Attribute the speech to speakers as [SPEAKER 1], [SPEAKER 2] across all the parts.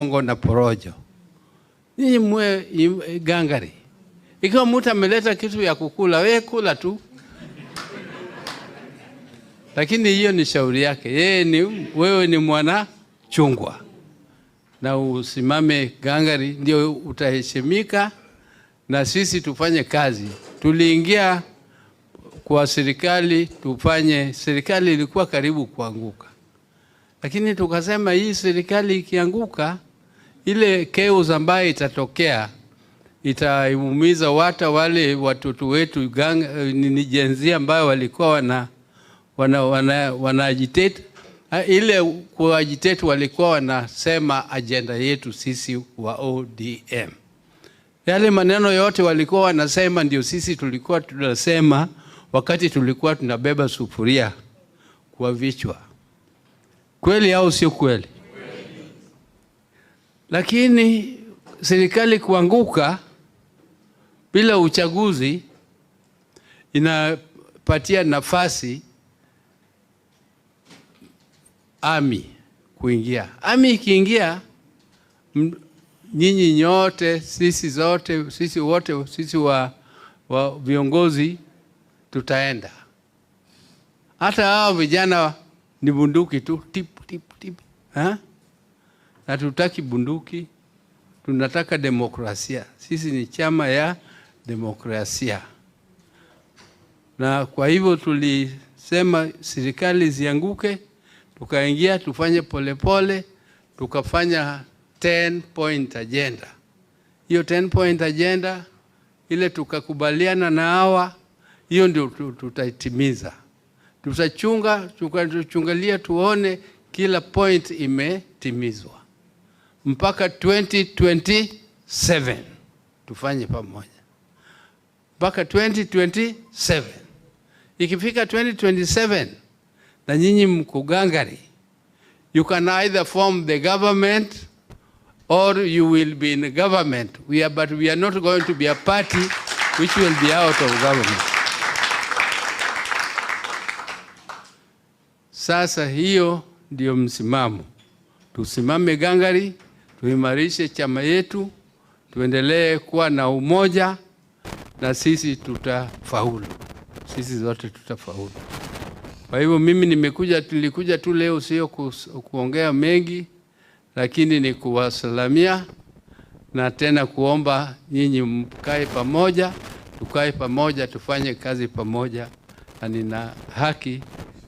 [SPEAKER 1] na porojo. Ninyi mwe gangari. Ikiwa mtu ameleta kitu ya kukula, wewe kula tu. Lakini hiyo ni shauri yake. Wewe ni mwana chungwa. Na usimame gangari, ndio utaheshimika na sisi tufanye kazi. Tuliingia kwa serikali tufanye, serikali ilikuwa karibu kuanguka. Lakini tukasema hii serikali ikianguka, ile chaos ambayo itatokea itaumiza wale watoto wetu ni jenzia ambayo walikuwa wana agitate. Ile kuagitate walikuwa wanasema agenda yetu sisi wa ODM. Yale maneno yote walikuwa wanasema ndio sisi tulikuwa tunasema wakati tulikuwa tunabeba sufuria kwa vichwa. Kweli au sio kweli? Lakini serikali kuanguka bila uchaguzi inapatia nafasi Army kuingia. Army ikiingia, nyinyi nyote, sisi wote, sisi wa viongozi tutaenda. Hata hao vijana ni bunduki tu, tip. Na tutaki bunduki, tunataka demokrasia. Sisi ni chama ya demokrasia. Na kwa hivyo tulisema serikali zianguke, tukaingia tufanye polepole, tukafanya 10-point agenda. Hiyo 10-point agenda ile tukakubaliana na hawa, hiyo ndio tutaitimiza. Tutachungalia tuone kila point imetimizwa. Mpaka 2027 tufanye pamoja. Mpaka 2027. Ikifika 2027 na nyinyi mko gangari, you can either form the government or you will be in government. But we are not going to be a party which will be out of government. Sasa hiyo ndio msimamo. Tusimame gangari, tuimarishe chama yetu, tuendelee kuwa na umoja na sisi tutafaulu. Sisi zote tutafaulu. Kwa hivyo mimi tulikuja tu leo sio kuongea mengi, lakini ni kuwasalamia na tena kuomba nyinyi mkae pamoja, tukae pamoja, tufanye kazi pamoja, na nina haki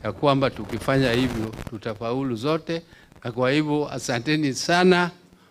[SPEAKER 1] ya kwamba tukifanya hivyo tutafaulu zote. Na kwa hivyo asanteni sana.